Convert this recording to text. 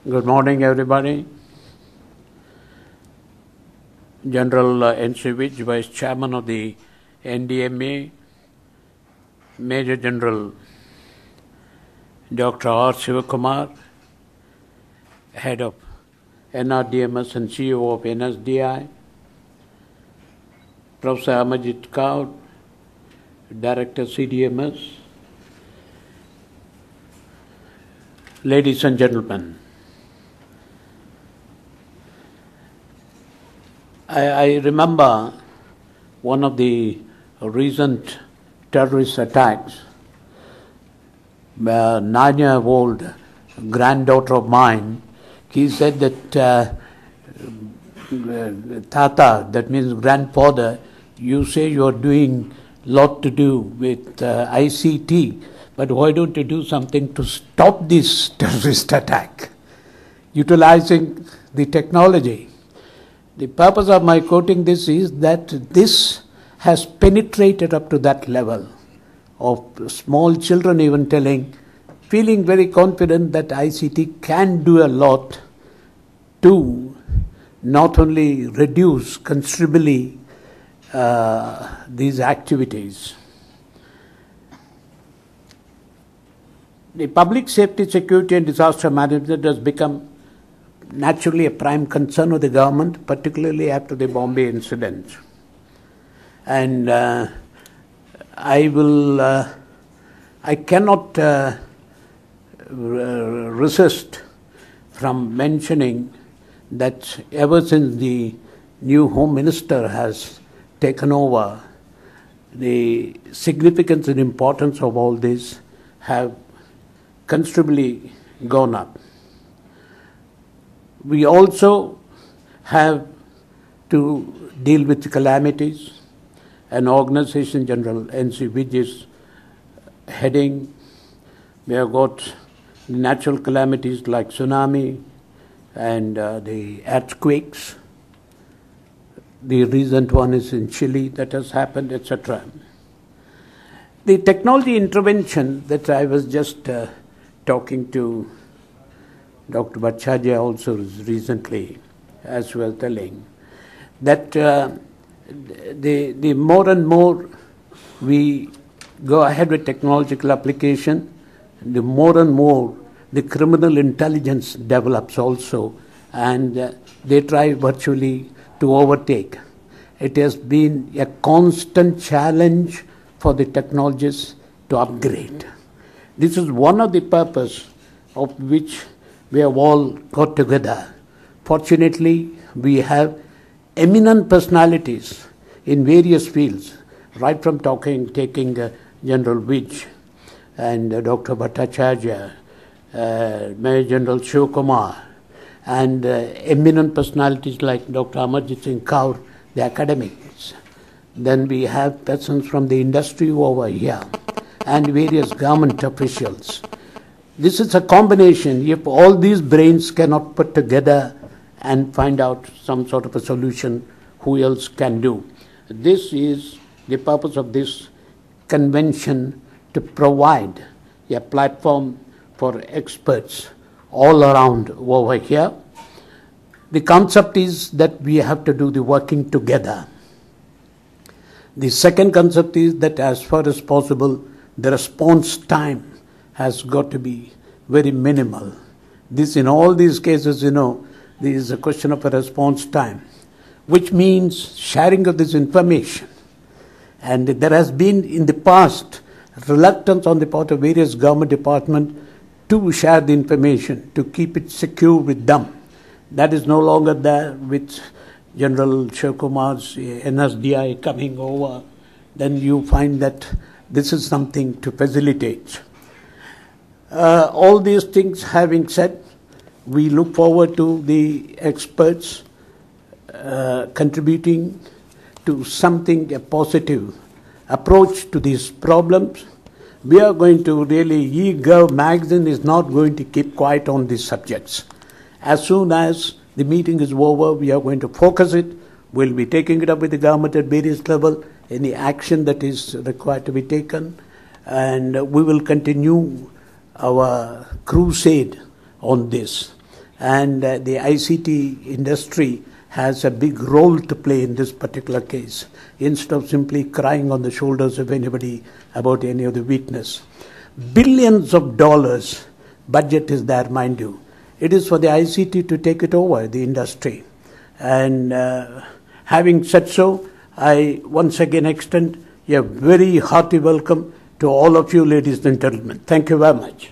Good morning, everybody. General N.C. Vij, Vice Chairman of the NDMA, Major General Dr. R. Sivakumar, Head of NRDMS and CEO of NSDI, Professor Amarjit Kaur, Director CDMS, ladies and gentlemen. I remember one of the recent terrorist attacks. A 9-year-old granddaughter of mine, he said that Tata, that means grandfather, you say you are doing a lot to do with ICT, but why don't you do something to stop this terrorist attack, utilizing the technology? The purpose of my quoting this is that this has penetrated up to that level of small children even feeling very confident that ICT can do a lot to not only reduce considerably these activities. The public safety, security and disaster management has become naturally a prime concern of the government, particularly after the Bombay incident. And I cannot resist from mentioning that ever since the new Home Minister has taken over, the significance and importance of all this have considerably gone up. We also have to deal with calamities. An organization, General N.C. Vij is heading. We have got natural calamities like tsunami and the earthquakes. The recent one is in Chile that has happened, etc. The technology intervention that I was just talking to Dr. Bhattacharya also recently, as well, telling that the more and more we go ahead with technological application, the more and more the criminal intelligence develops also, and they try virtually to overtake. It has been a constant challenge for the technologists to upgrade. This is one of the purpose of which we have all got together. Fortunately, we have eminent personalities in various fields, right from taking General Vij and Dr. Bhattacharya, Major General Sivakumar, and eminent personalities like Dr. Amarjit Singh Kaur, the academics. Then we have persons from the industry over here and various government officials. This is a combination. If all these brains cannot put together and find out some sort of a solution, who else can do? This is the purpose of this convention, to provide a platform for experts all around over here. The concept is that we have to do the working together. The second concept is that as far as possible, the response time has got to be very minimal. This, in all these cases, there is a question of a response time, which means sharing of this information. And there has been in the past reluctance on the part of various government departments to share the information, to keep it secure with them. That is no longer there with General Sivakumar's NSDI coming over. Then you find that this is something to facilitate. All these things having said, we look forward to the experts contributing to something, a positive approach to these problems. We are going to really, eGov magazine is not going to keep quiet on these subjects. As soon as the meeting is over, we are going to focus it. We'll be taking it up with the government at various levels, any action that is required to be taken, and we will continue our crusade on this. and the ICT industry has a big role to play in this particular case, instead of simply crying on the shoulders of anybody about any of the weakness. Billions of dollars budget is there, mind you. It is for the ICT to take it over, the industry. And having said so, I once again extend a very hearty welcome to all of you, ladies and gentlemen. Thank you very much.